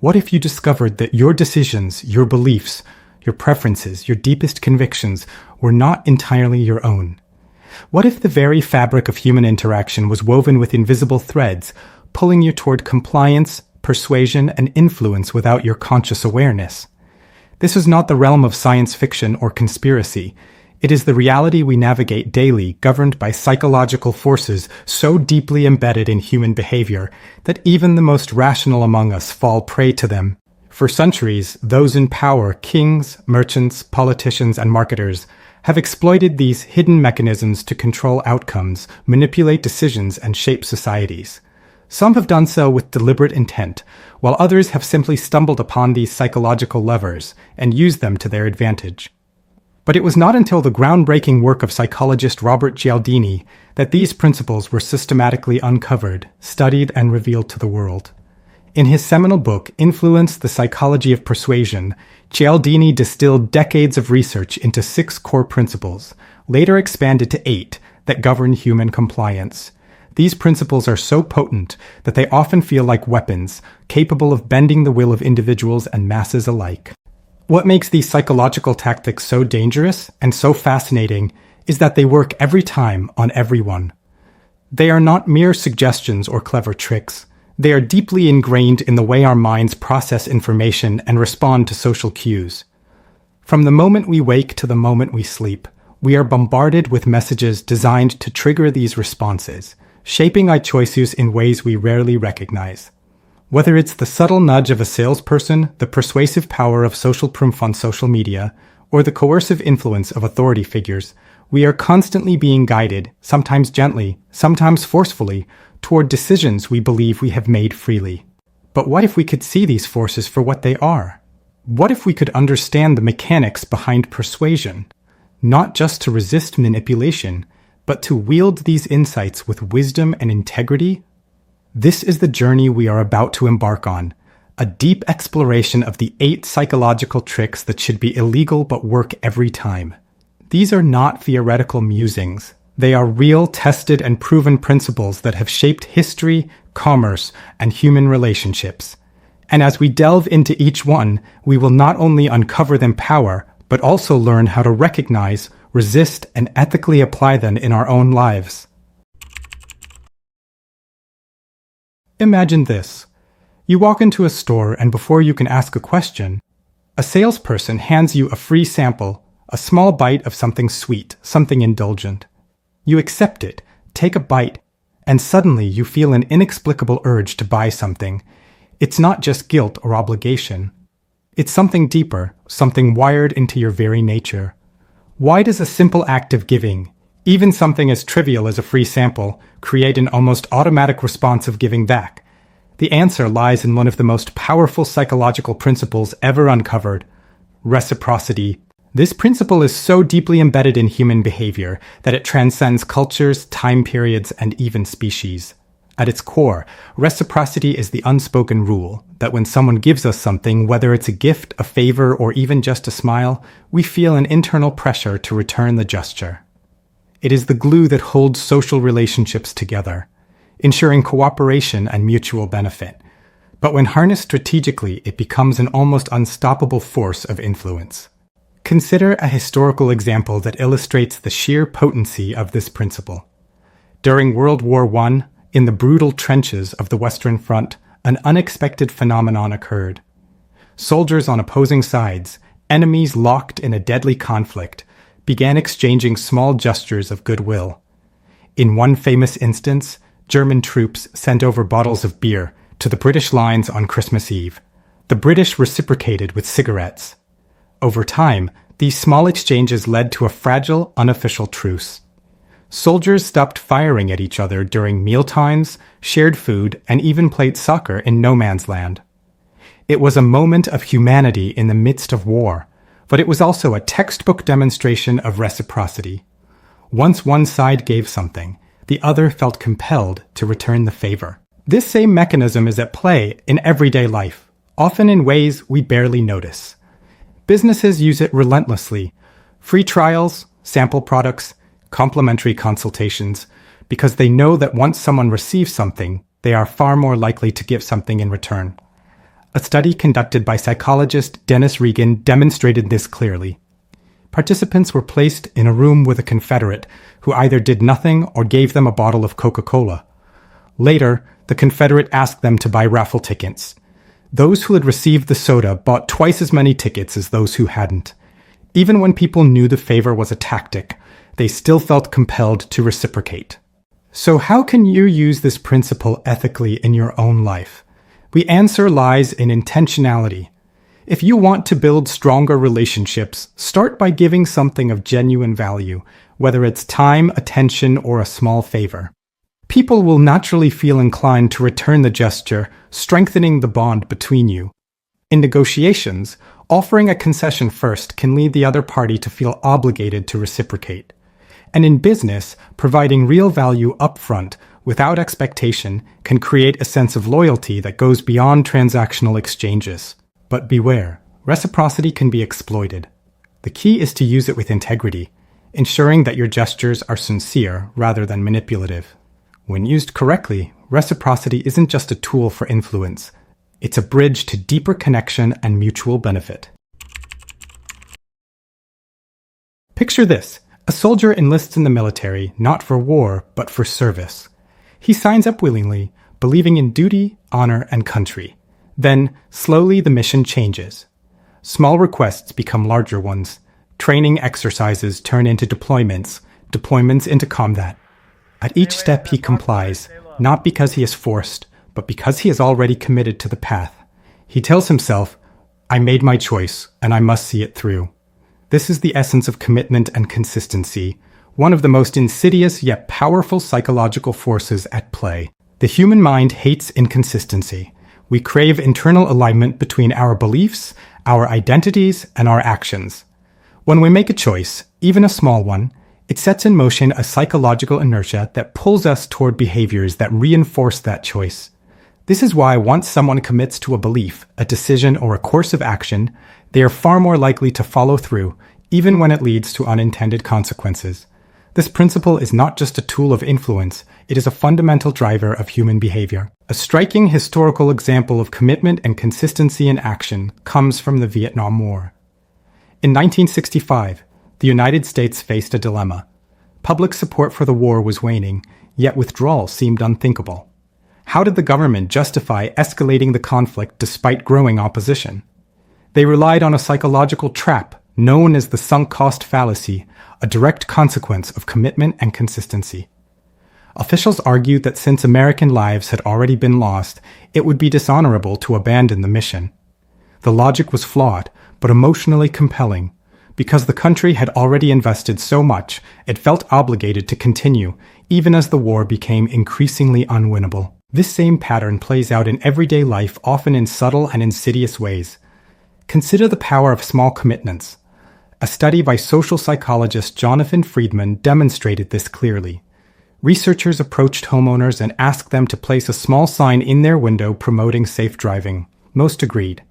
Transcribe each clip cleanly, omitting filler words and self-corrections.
What if you discovered that your decisions, your beliefs, your preferences, your deepest convictions were not entirely your own? What if the very fabric of human interaction was woven with invisible threads, pulling you toward compliance, persuasion, and influence without your conscious awareness? This is not the realm of science fiction or conspiracy. It is the reality we navigate daily, governed by psychological forces so deeply embedded in human behavior that even the most rational among us fall prey to them. For centuries, those in power, kings, merchants, politicians, and marketers, have exploited these hidden mechanisms to control outcomes, manipulate decisions, and shape societies. Some have done so with deliberate intent, while others have simply stumbled upon these psychological levers and used them to their advantage. But it was not until the groundbreaking work of psychologist Robert Cialdini that these principles were systematically uncovered, studied, and revealed to the world. In his seminal book, Influence: The Psychology of Persuasion, Cialdini distilled decades of research into 6 core principles, later expanded to 8, that govern human compliance. These principles are so potent that they often feel like weapons, capable of bending the will of individuals and masses alike. What makes these psychological tactics so dangerous and so fascinating is that they work every time on everyone. They are not mere suggestions or clever tricks. They are deeply ingrained in the way our minds process information and respond to social cues. From the moment we wake to the moment we sleep, we are bombarded with messages designed to trigger these responses, shaping our choices in ways we rarely recognize. Whether it's the subtle nudge of a salesperson, the persuasive power of social proof on social media, or the coercive influence of authority figures, we are constantly being guided, sometimes gently, sometimes forcefully, toward decisions we believe we have made freely. But what if we could see these forces for what they are? What if we could understand the mechanics behind persuasion, not just to resist manipulation, but to wield these insights with wisdom and integrity? This is the journey we are about to embark on, a deep exploration of the 8 psychological tricks that should be illegal but work every time. These are not theoretical musings. They are real, tested, and proven principles that have shaped history, commerce, and human relationships. And as we delve into each one, we will not only uncover their power, but also learn how to recognize, resist, and ethically apply them in our own lives. Imagine this. You walk into a store and before you can ask a question, a salesperson hands you a free sample, a small bite of something sweet, something indulgent. You accept it, take a bite, and suddenly you feel an inexplicable urge to buy something. It's not just guilt or obligation. It's something deeper, something wired into your very nature. Why does a simple act of giving, even something as trivial as a free sample, create an almost automatic response of giving back? The answer lies in one of the most powerful psychological principles ever uncovered: reciprocity. This principle is so deeply embedded in human behavior that it transcends cultures, time periods, and even species. At its core, reciprocity is the unspoken rule that when someone gives us something, whether it's a gift, a favor, or even just a smile, we feel an internal pressure to return the gesture. It is the glue that holds social relationships together, ensuring cooperation and mutual benefit. But when harnessed strategically, it becomes an almost unstoppable force of influence. Consider a historical example that illustrates the sheer potency of this principle. During World War I, in the brutal trenches of the Western Front, an unexpected phenomenon occurred. Soldiers on opposing sides, enemies locked in a deadly conflict, began exchanging small gestures of goodwill. In one famous instance, German troops sent over bottles of beer to the British lines on Christmas Eve. The British reciprocated with cigarettes. Over time, these small exchanges led to a fragile, unofficial truce. Soldiers stopped firing at each other during mealtimes, shared food, and even played soccer in no man's land. It was a moment of humanity in the midst of war, but it was also a textbook demonstration of reciprocity. Once one side gave something, the other felt compelled to return the favor. This same mechanism is at play in everyday life, often in ways we barely notice. Businesses use it relentlessly. Free trials, sample products, complimentary consultations, because they know that once someone receives something, they are far more likely to give something in return. A study conducted by psychologist Dennis Regan demonstrated this clearly. Participants were placed in a room with a Confederate who either did nothing or gave them a bottle of Coca-Cola. Later, the Confederate asked them to buy raffle tickets. Those who had received the soda bought twice as many tickets as those who hadn't. Even when people knew the favor was a tactic, they still felt compelled to reciprocate. So how can you use this principle ethically in your own life? The answer lies in intentionality. If you want to build stronger relationships, start by giving something of genuine value, whether it's time, attention, or a small favor. People will naturally feel inclined to return the gesture, strengthening the bond between you. In negotiations, offering a concession first can lead the other party to feel obligated to reciprocate. And in business, providing real value upfront without expectation can create a sense of loyalty that goes beyond transactional exchanges. But beware, reciprocity can be exploited. The key is to use it with integrity, ensuring that your gestures are sincere rather than manipulative. When used correctly, reciprocity isn't just a tool for influence. It's a bridge to deeper connection and mutual benefit. Picture this. A soldier enlists in the military, not for war, but for service. He signs up willingly, believing in duty, honor, and country. Then, slowly the mission changes. Small requests become larger ones. Training exercises turn into deployments, deployments into combat. At each step he complies, not because he is forced, but because he is already committed to the path. He tells himself, I made my choice, and I must see it through. This is the essence of commitment and consistency, one of the most insidious yet powerful psychological forces at play. The human mind hates inconsistency. We crave internal alignment between our beliefs, our identities, and our actions. When we make a choice, even a small one, it sets in motion a psychological inertia that pulls us toward behaviors that reinforce that choice. This is why once someone commits to a belief, a decision, or a course of action, they are far more likely to follow through, even when it leads to unintended consequences. This principle is not just a tool of influence, it is a fundamental driver of human behavior. A striking historical example of commitment and consistency in action comes from the Vietnam War. In 1965, the United States faced a dilemma. Public support for the war was waning, yet withdrawal seemed unthinkable. How did the government justify escalating the conflict despite growing opposition? They relied on a psychological trap known as the sunk cost fallacy, a direct consequence of commitment and consistency. Officials argued that since American lives had already been lost, it would be dishonorable to abandon the mission. The logic was flawed, but emotionally compelling. Because the country had already invested so much, it felt obligated to continue, even as the war became increasingly unwinnable. This same pattern plays out in everyday life, often in subtle and insidious ways. Consider the power of small commitments. A study by social psychologist Jonathan Friedman demonstrated this clearly. Researchers approached homeowners and asked them to place a small sign in their window promoting safe driving. Most agreed.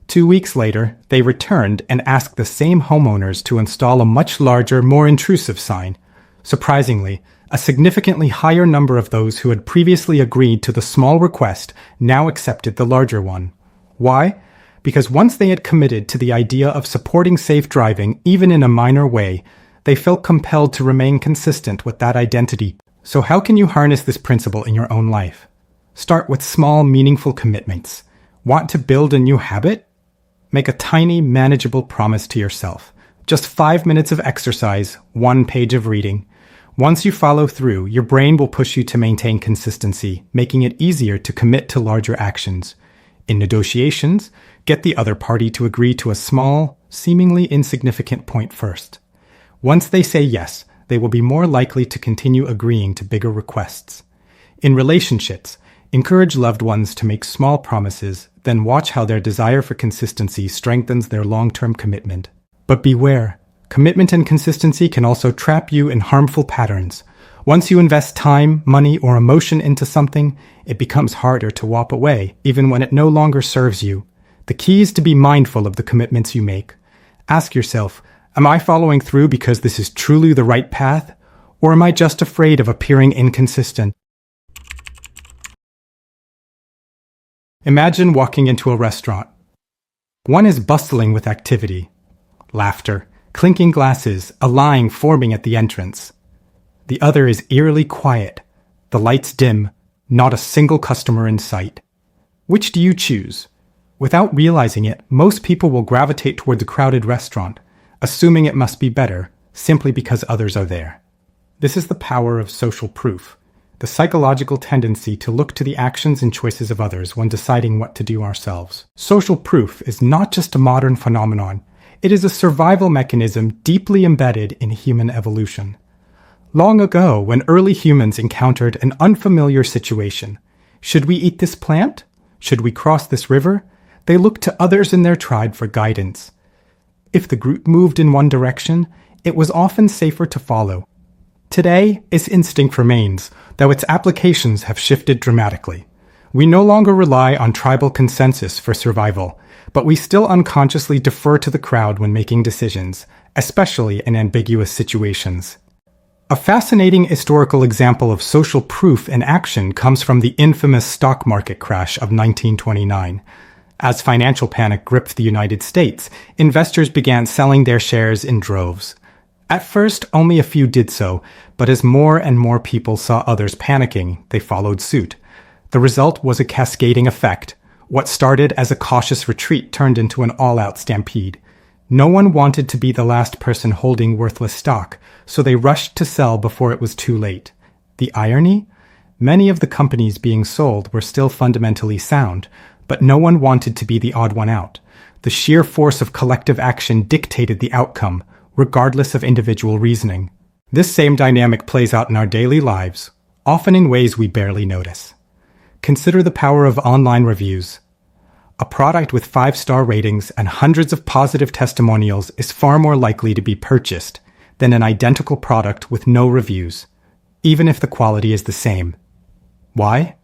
2 weeks later, they returned and asked the same homeowners to install a much larger, more intrusive sign. Surprisingly, a significantly higher number of those who had previously agreed to the small request now accepted the larger one. Why? Because once they had committed to the idea of supporting safe driving, even in a minor way, they felt compelled to remain consistent with that identity. So how can you harness this principle in your own life? Start with small, meaningful commitments. Want to build a new habit? Make a tiny, manageable promise to yourself. Just 5 minutes of exercise, 1 page of reading. Once you follow through, your brain will push you to maintain consistency, making it easier to commit to larger actions. In negotiations, get the other party to agree to a small, seemingly insignificant point first. Once they say yes, they will be more likely to continue agreeing to bigger requests. In relationships, encourage loved ones to make small promises, then watch how their desire for consistency strengthens their long-term commitment. But beware, commitment and consistency can also trap you in harmful patterns. Once you invest time, money, or emotion into something, it becomes harder to walk away, even when it no longer serves you. The key is to be mindful of the commitments you make. Ask yourself, am I following through because this is truly the right path? Or am I just afraid of appearing inconsistent? Imagine walking into a restaurant. One is bustling with activity, laughter, clinking glasses, a line forming at the entrance. The other is eerily quiet, the lights dim, not a single customer in sight. Which do you choose? Without realizing it, most people will gravitate toward the crowded restaurant, assuming it must be better, simply because others are there. This is the power of social proof, the psychological tendency to look to the actions and choices of others when deciding what to do ourselves. Social proof is not just a modern phenomenon, it is a survival mechanism deeply embedded in human evolution. Long ago, when early humans encountered an unfamiliar situation, should we eat this plant? Should we cross this river? They looked to others in their tribe for guidance. If the group moved in one direction, it was often safer to follow. Today, its instinct remains, though its applications have shifted dramatically. We no longer rely on tribal consensus for survival, but we still unconsciously defer to the crowd when making decisions, especially in ambiguous situations. A fascinating historical example of social proof in action comes from the infamous stock market crash of 1929. As financial panic gripped the United States, investors began selling their shares in droves. At first, only a few did so, but as more and more people saw others panicking, they followed suit. The result was a cascading effect. What started as a cautious retreat turned into an all-out stampede. No one wanted to be the last person holding worthless stock, so they rushed to sell before it was too late. The irony? Many of the companies being sold were still fundamentally sound, but no one wanted to be the odd one out. The sheer force of collective action dictated the outcome, regardless of individual reasoning. This same dynamic plays out in our daily lives, often in ways we barely notice. Consider the power of online reviews. A product with 5-star ratings and hundreds of positive testimonials is far more likely to be purchased than an identical product with no reviews, even if the quality is the same. Why?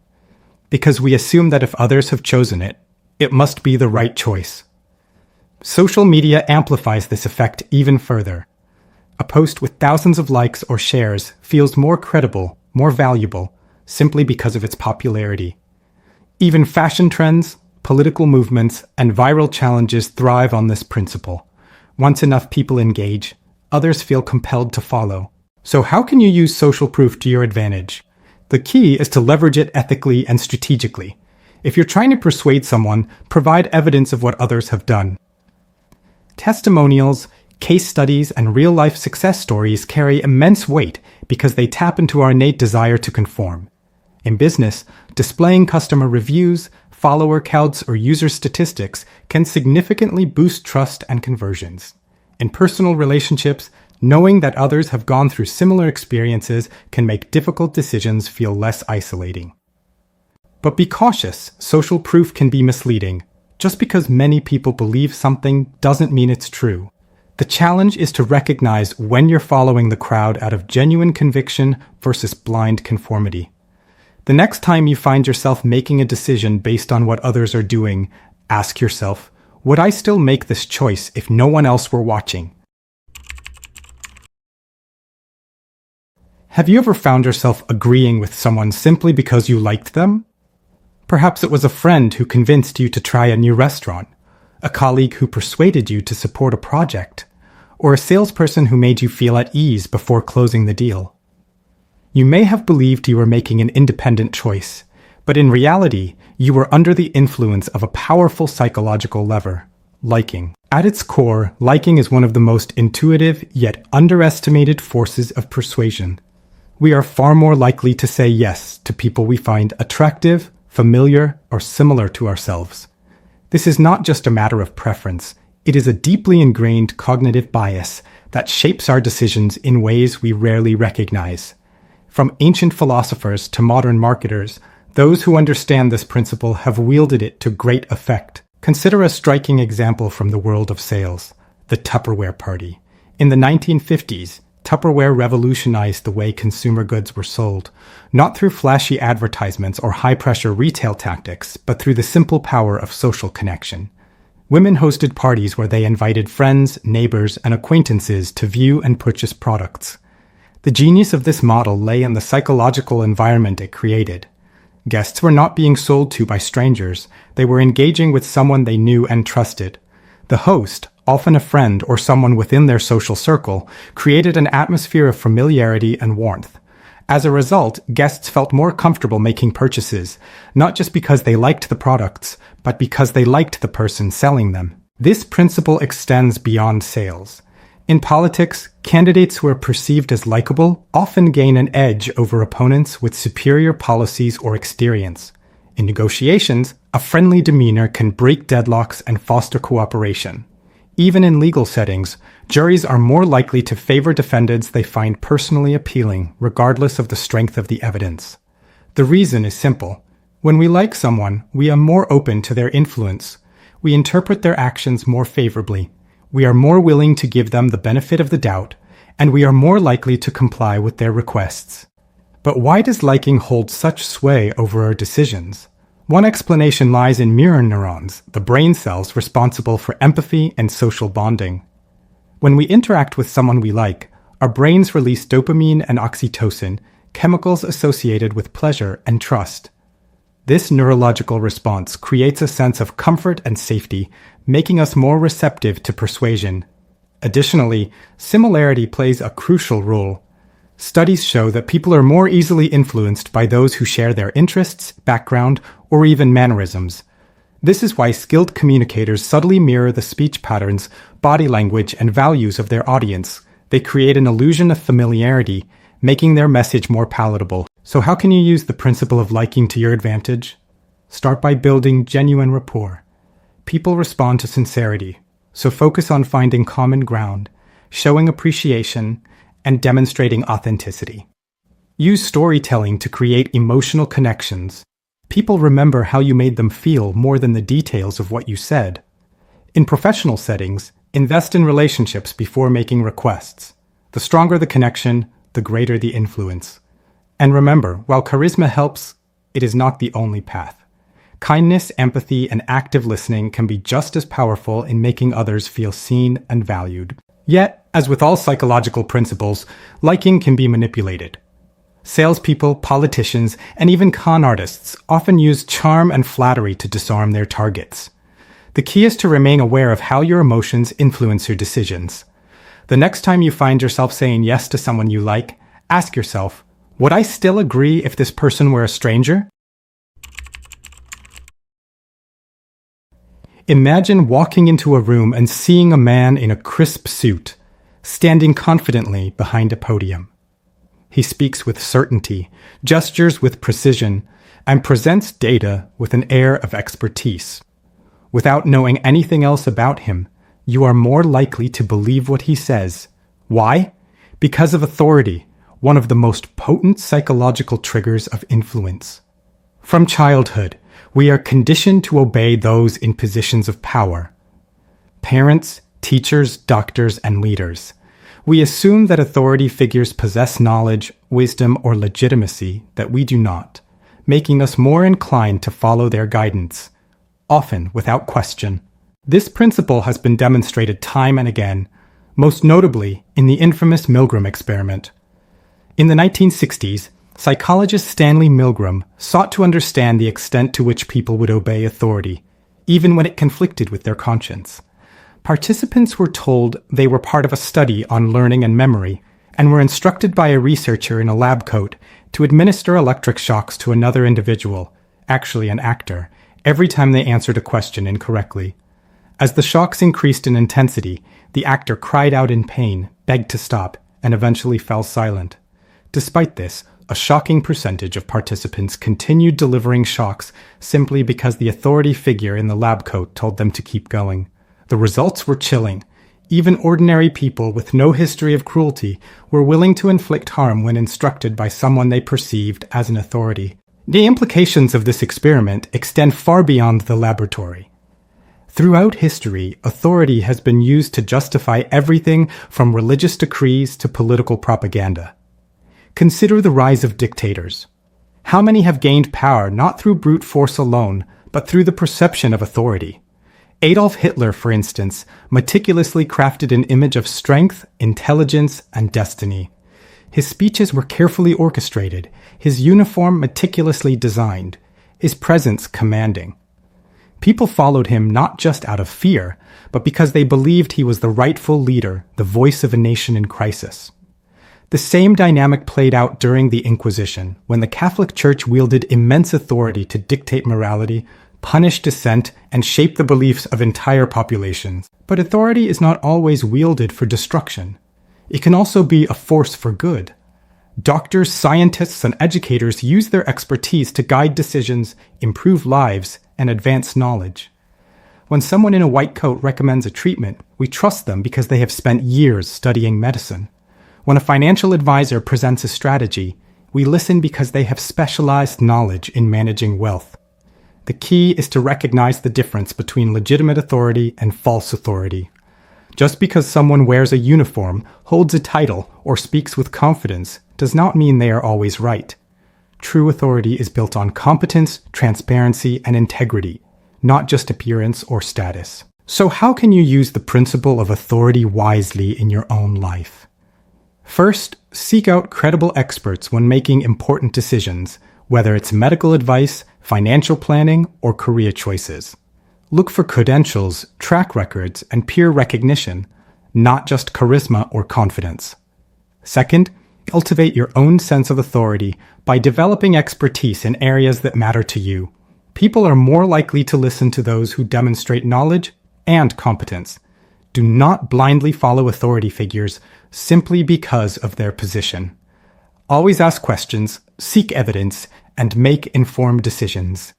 Because we assume that if others have chosen it, it must be the right choice. Social media amplifies this effect even further. A post with thousands of likes or shares feels more credible, more valuable, simply because of its popularity. Even fashion trends, political movements, and viral challenges thrive on this principle. Once enough people engage, others feel compelled to follow. So how can you use social proof to your advantage? The key is to leverage it ethically and strategically. If you're trying to persuade someone, provide evidence of what others have done. Testimonials, case studies, and real-life success stories carry immense weight because they tap into our innate desire to conform. In business, displaying customer reviews, follower counts, or user statistics can significantly boost trust and conversions. In personal relationships, knowing that others have gone through similar experiences can make difficult decisions feel less isolating. But be cautious, social proof can be misleading. Just because many people believe something doesn't mean it's true. The challenge is to recognize when you're following the crowd out of genuine conviction versus blind conformity. The next time you find yourself making a decision based on what others are doing, ask yourself, would I still make this choice if no one else were watching? Have you ever found yourself agreeing with someone simply because you liked them? Perhaps it was a friend who convinced you to try a new restaurant, a colleague who persuaded you to support a project, or a salesperson who made you feel at ease before closing the deal. You may have believed you were making an independent choice, but in reality, you were under the influence of a powerful psychological lever, liking. At its core, liking is one of the most intuitive yet underestimated forces of persuasion. We are far more likely to say yes to people we find attractive, familiar, or similar to ourselves. This is not just a matter of preference, it is a deeply ingrained cognitive bias that shapes our decisions in ways we rarely recognize. From ancient philosophers to modern marketers, those who understand this principle have wielded it to great effect. Consider a striking example from the world of sales, the Tupperware party. In the 1950s, Tupperware revolutionized the way consumer goods were sold, not through flashy advertisements or high-pressure retail tactics, but through the simple power of social connection. Women hosted parties where they invited friends, neighbors, and acquaintances to view and purchase products. The genius of this model lay in the psychological environment it created. Guests were not being sold to by strangers. They were engaging with someone they knew and trusted. The host, often a friend or someone within their social circle, created an atmosphere of familiarity and warmth. As a result, guests felt more comfortable making purchases, not just because they liked the products, but because they liked the person selling them. This principle extends beyond sales. In politics, candidates who are perceived as likable often gain an edge over opponents with superior policies or experience. In negotiations, a friendly demeanor can break deadlocks and foster cooperation. Even in legal settings, juries are more likely to favor defendants they find personally appealing, regardless of the strength of the evidence. The reason is simple. When we like someone, we are more open to their influence. We interpret their actions more favorably. We are more willing to give them the benefit of the doubt, and we are more likely to comply with their requests. But why does liking hold such sway over our decisions? One explanation lies in mirror neurons, the brain cells responsible for empathy and social bonding. When we interact with someone we like, our brains release dopamine and oxytocin, chemicals associated with pleasure and trust. This neurological response creates a sense of comfort and safety, making us more receptive to persuasion. Additionally, similarity plays a crucial role. Studies show that people are more easily influenced by those who share their interests, background, or even mannerisms. This is why skilled communicators subtly mirror the speech patterns, body language, and values of their audience. They create an illusion of familiarity, making their message more palatable. So how can you use the principle of liking to your advantage? Start by building genuine rapport. People respond to sincerity, so focus on finding common ground, showing appreciation, and demonstrating authenticity. Use storytelling to create emotional connections. People remember how you made them feel more than the details of what you said. In professional settings, invest in relationships before making requests. The stronger the connection, the greater the influence. And remember, while charisma helps, it is not the only path. Kindness, empathy, and active listening can be just as powerful in making others feel seen and valued. Yet, as with all psychological principles, liking can be manipulated. Salespeople, politicians, and even con artists often use charm and flattery to disarm their targets. The key is to remain aware of how your emotions influence your decisions. The next time you find yourself saying yes to someone you like, ask yourself, would I still agree if this person were a stranger? Imagine walking into a room and seeing a man in a crisp suit, standing confidently behind a podium. He speaks with certainty, gestures with precision, and presents data with an air of expertise. Without knowing anything else about him, you are more likely to believe what he says. Why? Because of authority, one of the most potent psychological triggers of influence. From childhood, we are conditioned to obey those in positions of power. Parents, teachers, doctors, and leaders. We assume that authority figures possess knowledge, wisdom, or legitimacy that we do not, making us more inclined to follow their guidance, often without question. This principle has been demonstrated time and again, most notably in the infamous Milgram experiment. In the 1960s, psychologist Stanley Milgram sought to understand the extent to which people would obey authority, even when it conflicted with their conscience. Participants were told they were part of a study on learning and memory, and were instructed by a researcher in a lab coat to administer electric shocks to another individual, actually an actor, every time they answered a question incorrectly. As the shocks increased in intensity, the actor cried out in pain, begged to stop, and eventually fell silent. Despite this, a shocking percentage of participants continued delivering shocks simply because the authority figure in the lab coat told them to keep going. The results were chilling. Even ordinary people with no history of cruelty were willing to inflict harm when instructed by someone they perceived as an authority. The implications of this experiment extend far beyond the laboratory. Throughout history, authority has been used to justify everything from religious decrees to political propaganda. Consider the rise of dictators. How many have gained power not through brute force alone, but through the perception of authority? Adolf Hitler, for instance, meticulously crafted an image of strength, intelligence, and destiny. His speeches were carefully orchestrated, his uniform meticulously designed, his presence commanding. People followed him not just out of fear, but because they believed he was the rightful leader, the voice of a nation in crisis. The same dynamic played out during the Inquisition, when the Catholic Church wielded immense authority to dictate morality, punish dissent, and shape the beliefs of entire populations. But authority is not always wielded for destruction. It can also be a force for good. Doctors, scientists, and educators use their expertise to guide decisions, improve lives, and advance knowledge. When someone in a white coat recommends a treatment, we trust them because they have spent years studying medicine. When a financial advisor presents a strategy, we listen because they have specialized knowledge in managing wealth. The key is to recognize the difference between legitimate authority and false authority. Just because someone wears a uniform, holds a title, or speaks with confidence does not mean they are always right. True authority is built on competence, transparency, and integrity, not just appearance or status. So how can you use the principle of authority wisely in your own life? First, seek out credible experts when making important decisions, whether it's medical advice, financial planning, or career choices. Look for credentials, track records, and peer recognition, not just charisma or confidence. Second, cultivate your own sense of authority by developing expertise in areas that matter to you. People are more likely to listen to those who demonstrate knowledge and competence. Do not blindly follow authority figures simply because of their position. Always ask questions, seek evidence, and make informed decisions.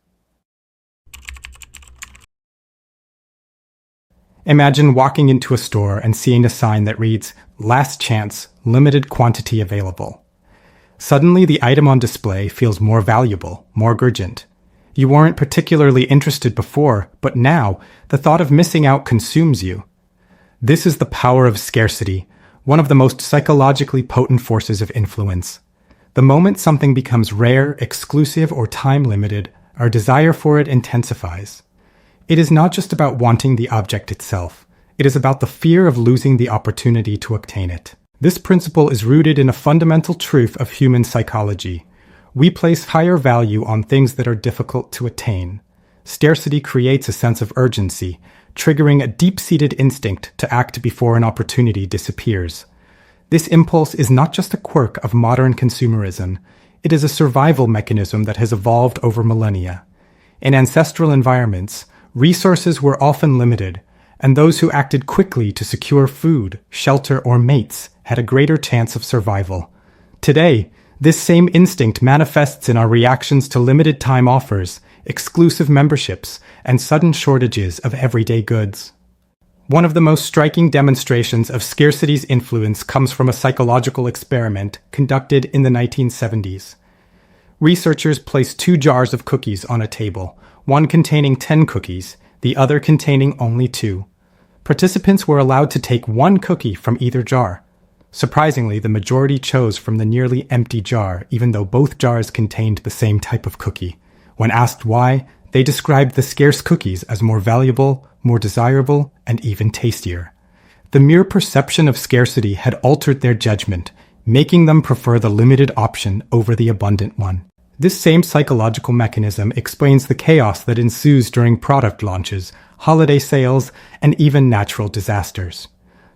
Imagine walking into a store and seeing a sign that reads, "Last chance, limited quantity available." Suddenly, the item on display feels more valuable, more urgent. You weren't particularly interested before, but now, the thought of missing out consumes you. This is the power of scarcity, one of the most psychologically potent forces of influence. The moment something becomes rare, exclusive, or time-limited, our desire for it intensifies. It is not just about wanting the object itself. It is about the fear of losing the opportunity to obtain it. This principle is rooted in a fundamental truth of human psychology. We place higher value on things that are difficult to attain. Scarcity creates a sense of urgency, triggering a deep-seated instinct to act before an opportunity disappears. This impulse is not just a quirk of modern consumerism. It is a survival mechanism that has evolved over millennia. In ancestral environments, resources were often limited, and those who acted quickly to secure food, shelter, or mates had a greater chance of survival. Today, this same instinct manifests in our reactions to limited time offers, exclusive memberships, and sudden shortages of everyday goods. One of the most striking demonstrations of scarcity's influence comes from a psychological experiment conducted in the 1970s. Researchers placed 2 jars of cookies on a table, one containing 10 cookies, the other containing only 2. Participants were allowed to take 1 cookie from either jar. Surprisingly, the majority chose from the nearly empty jar, even though both jars contained the same type of cookie. When asked why, they described the scarce cookies as more valuable, more desirable, and even tastier. The mere perception of scarcity had altered their judgment, making them prefer the limited option over the abundant one. This same psychological mechanism explains the chaos that ensues during product launches, holiday sales, and even natural disasters.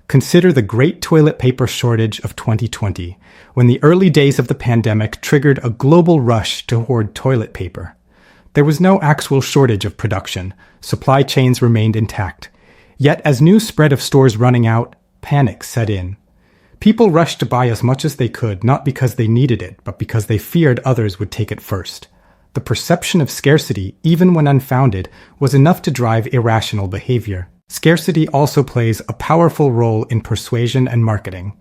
Consider the great toilet paper shortage of 2020, when the early days of the pandemic triggered a global rush to hoard toilet paper. There was no actual shortage of production. Supply chains remained intact. Yet as news spread of stores running out, panic set in. People rushed to buy as much as they could, not because they needed it, but because they feared others would take it first. The perception of scarcity, even when unfounded, was enough to drive irrational behavior. Scarcity also plays a powerful role in persuasion and marketing.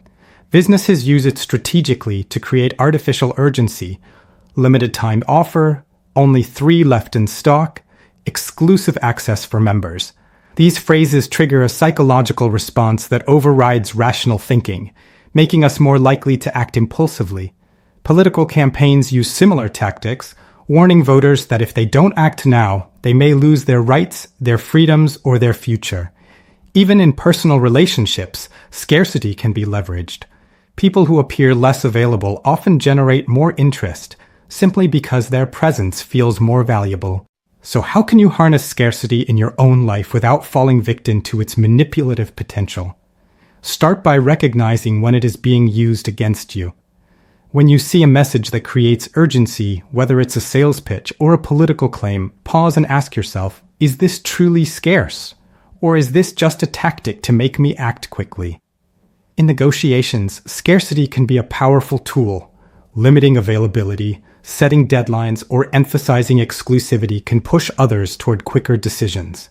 Businesses use it strategically to create artificial urgency, limited time offer, only 3 left in stock, exclusive access for members. These phrases trigger a psychological response that overrides rational thinking, making us more likely to act impulsively. Political campaigns use similar tactics, warning voters that if they don't act now, they may lose their rights, their freedoms, or their future. Even in personal relationships, scarcity can be leveraged. People who appear less available often generate more interest, simply because their presence feels more valuable. So how can you harness scarcity in your own life without falling victim to its manipulative potential? Start by recognizing when it is being used against you. When you see a message that creates urgency, whether it's a sales pitch or a political claim, pause and ask yourself, is this truly scarce? Or is this just a tactic to make me act quickly? In negotiations, scarcity can be a powerful tool. Limiting availability, setting deadlines, or emphasizing exclusivity can push others toward quicker decisions.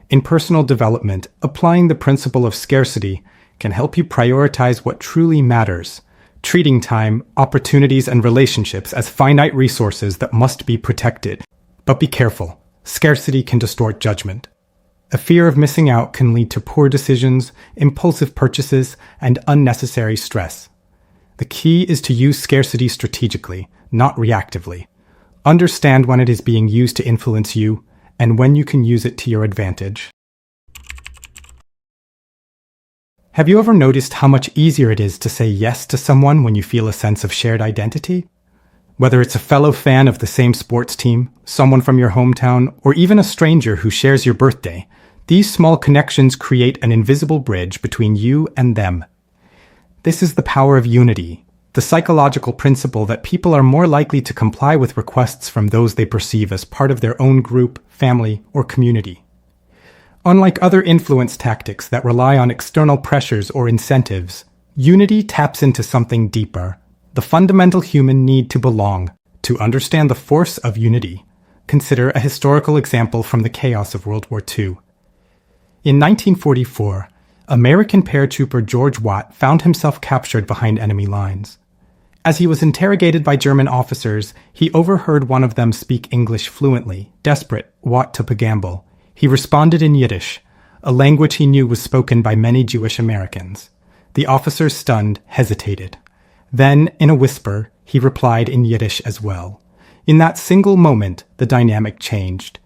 In personal development, applying the principle of scarcity can help you prioritize what truly matters, treating time, opportunities, and relationships as finite resources that must be protected. But be careful. Scarcity can distort judgment. A fear of missing out can lead to poor decisions, impulsive purchases, and unnecessary stress. The key is to use scarcity strategically, not reactively. Understand when it is being used to influence you, and when you can use it to your advantage. Have you ever noticed how much easier it is to say yes to someone when you feel a sense of shared identity? Whether it's a fellow fan of the same sports team, someone from your hometown, or even a stranger who shares your birthday, these small connections create an invisible bridge between you and them. This is the power of unity, the psychological principle that people are more likely to comply with requests from those they perceive as part of their own group, family, or community. Unlike other influence tactics that rely on external pressures or incentives, unity taps into something deeper, the fundamental human need to belong. To understand the force of unity, consider a historical example from the chaos of World War II. In 1944, American paratrooper George Watt found himself captured behind enemy lines. As he was interrogated by German officers, he overheard one of them speak English fluently. Desperate, Watt took a gamble. He responded in Yiddish, a language he knew was spoken by many Jewish Americans. The officer, stunned, hesitated. Then, in a whisper, he replied in Yiddish as well. In that single moment, the dynamic changed.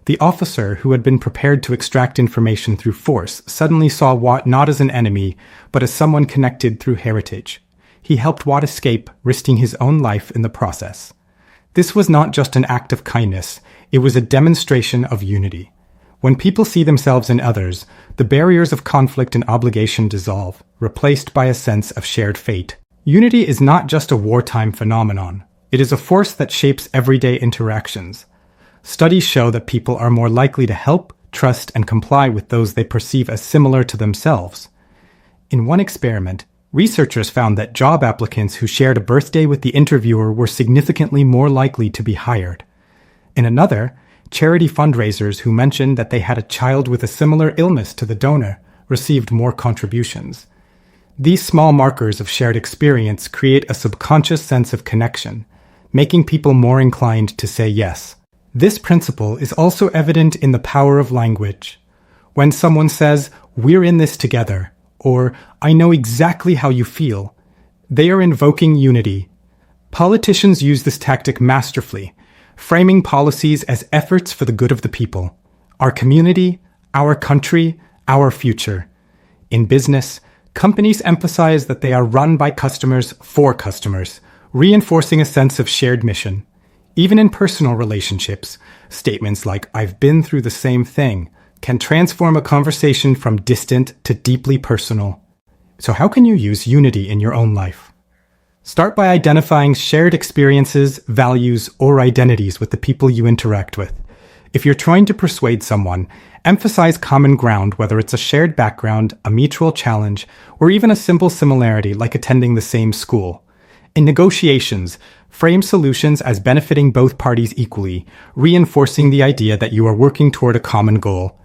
The officer, who had been prepared to extract information through force, suddenly saw Watt not as an enemy, but as someone connected through heritage. He helped Watt escape, risking his own life in the process. This was not just an act of kindness, it was a demonstration of unity. When people see themselves in others, the barriers of conflict and obligation dissolve, replaced by a sense of shared fate. Unity is not just a wartime phenomenon. It is a force that shapes everyday interactions. Studies show that people are more likely to help, trust, and comply with those they perceive as similar to themselves. In one experiment, researchers found that job applicants who shared a birthday with the interviewer were significantly more likely to be hired. In another, charity fundraisers who mentioned that they had a child with a similar illness to the donor received more contributions. These small markers of shared experience create a subconscious sense of connection, making people more inclined to say yes. This principle is also evident in the power of language. When someone says, "We're in this together," or "I know exactly how you feel," they are invoking unity. Politicians use this tactic masterfully, framing policies as efforts for the good of the people, our community, our country, our future. In business, companies emphasize that they are run by customers for customers, reinforcing a sense of shared mission. Even in personal relationships, statements like "I've been through the same thing" can transform a conversation from distant to deeply personal. So how can you use unity in your own life? Start by identifying shared experiences, values, or identities with the people you interact with. If you're trying to persuade someone, emphasize common ground, whether it's a shared background, a mutual challenge, or even a simple similarity like attending the same school. In negotiations, frame solutions as benefiting both parties equally, reinforcing the idea that you are working toward a common goal.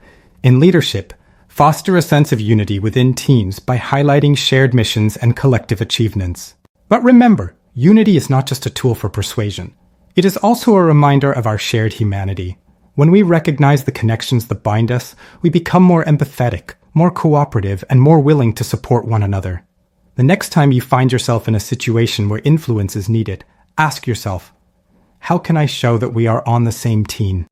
In leadership, foster a sense of unity within teams by highlighting shared missions and collective achievements. But remember, unity is not just a tool for persuasion. It is also a reminder of our shared humanity. When we recognize the connections that bind us, we become more empathetic, more cooperative, and more willing to support one another. The next time you find yourself in a situation where influence is needed, ask yourself, how can I show that we are on the same team?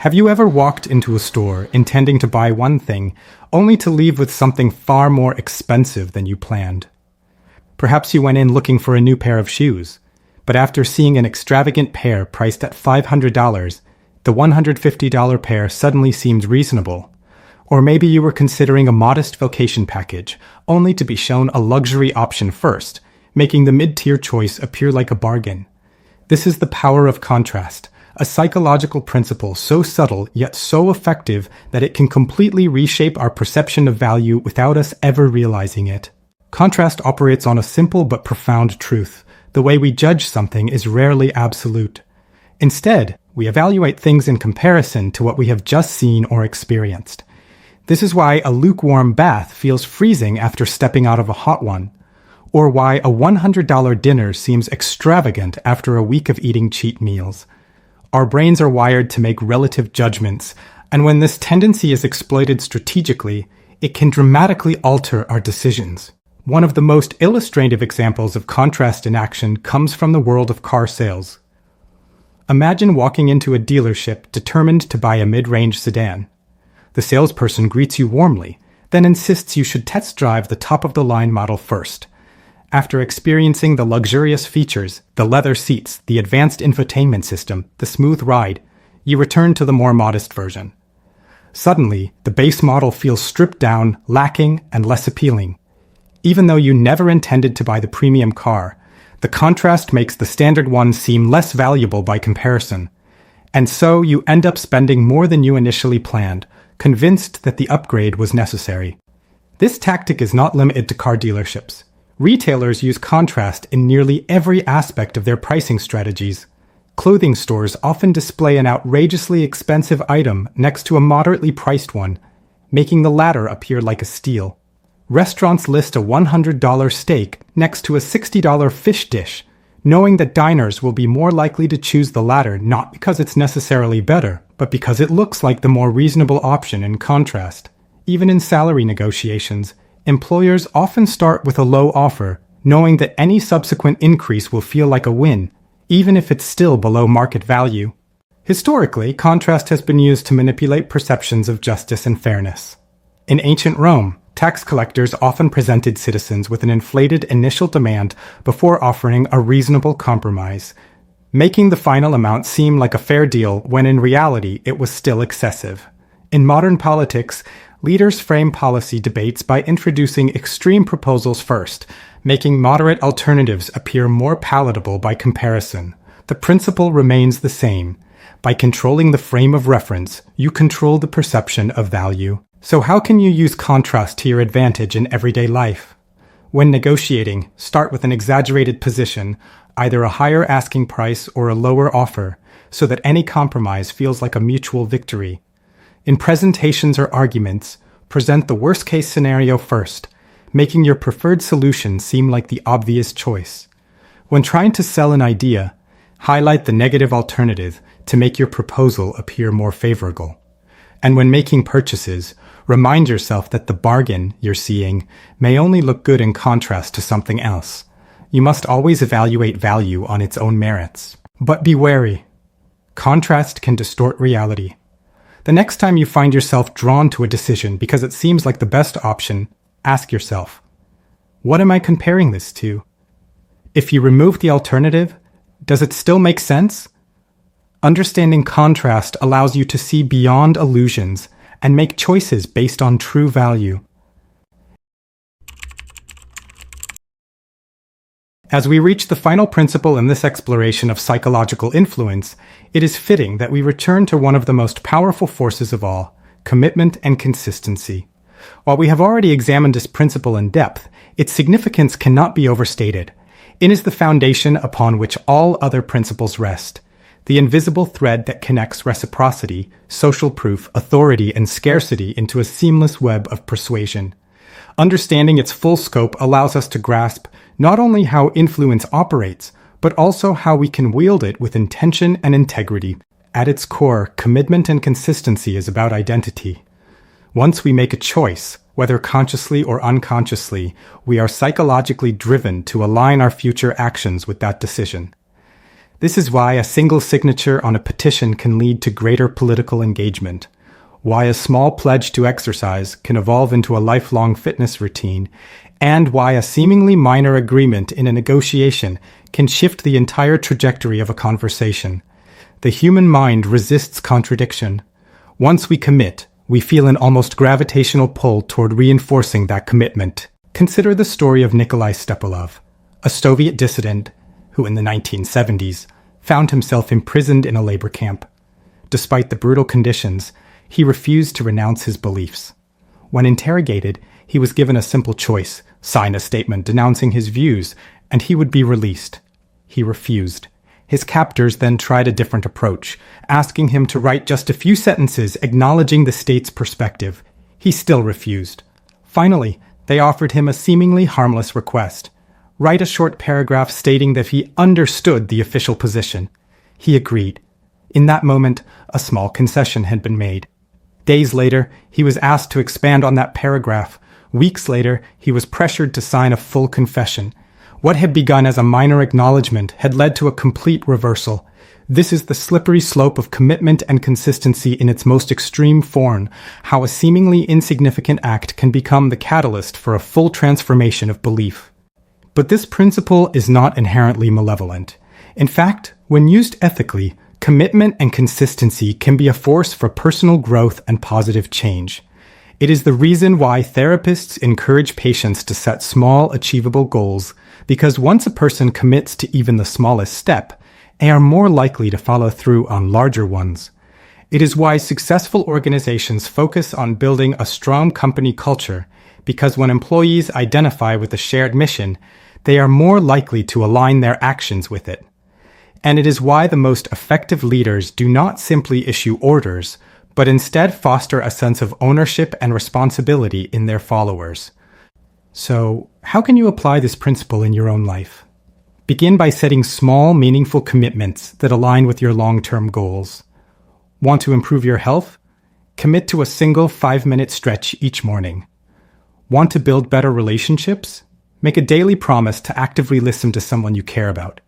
Have you ever walked into a store intending to buy one thing, only to leave with something far more expensive than you planned? Perhaps you went in looking for a new pair of shoes, but after seeing an extravagant pair priced at $500, the $150 pair suddenly seemed reasonable. Or maybe you were considering a modest vacation package, only to be shown a luxury option first, making the mid-tier choice appear like a bargain. This is the power of contrast, a psychological principle so subtle yet so effective that it can completely reshape our perception of value without us ever realizing it. Contrast operates on a simple but profound truth. The way we judge something is rarely absolute. Instead, we evaluate things in comparison to what we have just seen or experienced. This is why a lukewarm bath feels freezing after stepping out of a hot one, or why a $100 dinner seems extravagant after a week of eating cheat meals. Our brains are wired to make relative judgments, and when this tendency is exploited strategically, it can dramatically alter our decisions. One of the most illustrative examples of contrast in action comes from the world of car sales. Imagine walking into a dealership determined to buy a mid-range sedan. The salesperson greets you warmly, then insists you should test drive the top-of-the-line model first. After experiencing the luxurious features, the leather seats, the advanced infotainment system, the smooth ride, you return to the more modest version. Suddenly, the base model feels stripped down, lacking, and less appealing. Even though you never intended to buy the premium car, the contrast makes the standard one seem less valuable by comparison. And so you end up spending more than you initially planned, convinced that the upgrade was necessary. This tactic is not limited to car dealerships. Retailers use contrast in nearly every aspect of their pricing strategies. Clothing stores often display an outrageously expensive item next to a moderately priced one, making the latter appear like a steal. Restaurants list a $100 steak next to a $60 fish dish, knowing that diners will be more likely to choose the latter not because it's necessarily better, but because it looks like the more reasonable option in contrast. Even in salary negotiations, employers often start with a low offer, knowing that any subsequent increase will feel like a win, even if it's still below market value. Historically, contrast has been used to manipulate perceptions of justice and fairness. In ancient Rome, tax collectors often presented citizens with an inflated initial demand before offering a reasonable compromise, making the final amount seem like a fair deal when in reality it was still excessive. In modern politics, leaders frame policy debates by introducing extreme proposals first, making moderate alternatives appear more palatable by comparison. The principle remains the same. By controlling the frame of reference, you control the perception of value. So how can you use contrast to your advantage in everyday life? When negotiating, start with an exaggerated position, either a higher asking price or a lower offer, so that any compromise feels like a mutual victory. In presentations or arguments, present the worst-case scenario first, making your preferred solution seem like the obvious choice. When trying to sell an idea, highlight the negative alternative to make your proposal appear more favorable. And when making purchases, remind yourself that the bargain you're seeing may only look good in contrast to something else. You must always evaluate value on its own merits. But be wary. Contrast can distort reality. The next time you find yourself drawn to a decision because it seems like the best option, ask yourself, what am I comparing this to? If you remove the alternative, does it still make sense? Understanding contrast allows you to see beyond illusions and make choices based on true value. As we reach the final principle in this exploration of psychological influence, it is fitting that we return to one of the most powerful forces of all, commitment and consistency. While we have already examined this principle in depth, its significance cannot be overstated. It is the foundation upon which all other principles rest, the invisible thread that connects reciprocity, social proof, authority, and scarcity into a seamless web of persuasion. Understanding its full scope allows us to grasp not only how influence operates, but also how we can wield it with intention and integrity. At its core, commitment and consistency is about identity. Once we make a choice, whether consciously or unconsciously, we are psychologically driven to align our future actions with that decision. This is why a single signature on a petition can lead to greater political engagement, why a small pledge to exercise can evolve into a lifelong fitness routine, and why a seemingly minor agreement in a negotiation can shift the entire trajectory of a conversation. The human mind resists contradiction. Once we commit, we feel an almost gravitational pull toward reinforcing that commitment. Consider the story of Nikolai Stepalov, a Soviet dissident who in the 1970s found himself imprisoned in a labor camp. Despite the brutal conditions, he refused to renounce his beliefs. When interrogated, he was given a simple choice: sign a statement denouncing his views, and he would be released. He refused. His captors then tried a different approach, asking him to write just a few sentences acknowledging the state's perspective. He still refused. Finally, they offered him a seemingly harmless request: write a short paragraph stating that he understood the official position. He agreed. In that moment, a small concession had been made. Days later, he was asked to expand on that paragraph. Weeks later, he was pressured to sign a full confession. What had begun as a minor acknowledgement had led to a complete reversal. This is the slippery slope of commitment and consistency in its most extreme form, how a seemingly insignificant act can become the catalyst for a full transformation of belief. But this principle is not inherently malevolent. In fact, when used ethically, commitment and consistency can be a force for personal growth and positive change. It is the reason why therapists encourage patients to set small, achievable goals, because once a person commits to even the smallest step, they are more likely to follow through on larger ones. It is why successful organizations focus on building a strong company culture, because when employees identify with a shared mission, they are more likely to align their actions with it. And it is why the most effective leaders do not simply issue orders, but instead foster a sense of ownership and responsibility in their followers. So, how can you apply this principle in your own life? Begin by setting small, meaningful commitments that align with your long-term goals. Want to improve your health? Commit to a single 5-minute stretch each morning. Want to build better relationships? Make a daily promise to actively listen to someone you care about.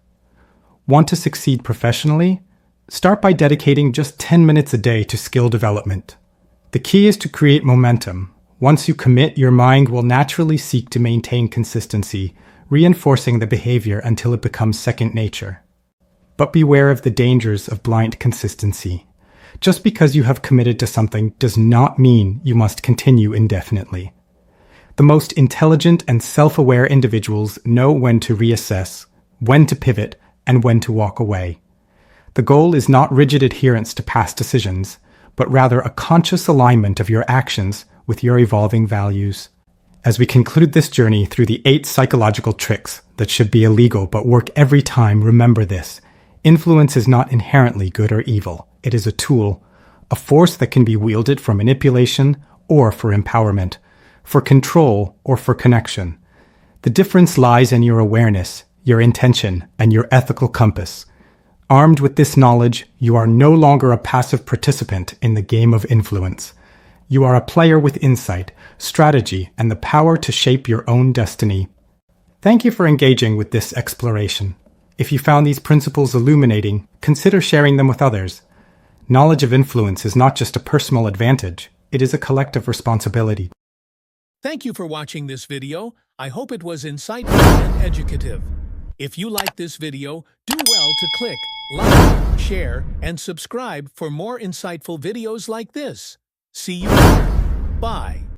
Want to succeed professionally? Start by dedicating just 10 minutes a day to skill development. The key is to create momentum. Once you commit, your mind will naturally seek to maintain consistency, reinforcing the behavior until it becomes second nature. But beware of the dangers of blind consistency. Just because you have committed to something does not mean you must continue indefinitely. The most intelligent and self-aware individuals know when to reassess, when to pivot, and when to walk away. The goal is not rigid adherence to past decisions, but rather a conscious alignment of your actions with your evolving values. As we conclude this journey through the 8 psychological tricks that should be illegal but work every time, remember this: influence is not inherently good or evil. It is a tool, a force that can be wielded for manipulation or for empowerment, for control or for connection. The difference lies in your awareness, your intention, and your ethical compass. Armed with this knowledge, you are no longer a passive participant in the game of influence. You are a player with insight, strategy, and the power to shape your own destiny. Thank you for engaging with this exploration. If you found these principles illuminating, consider sharing them with others. Knowledge of influence is not just a personal advantage, it is a collective responsibility. Thank you for watching this video. I hope it was insightful and educative. If you like this video, do well to click like, share, and subscribe for more insightful videos like this. See you later. Bye.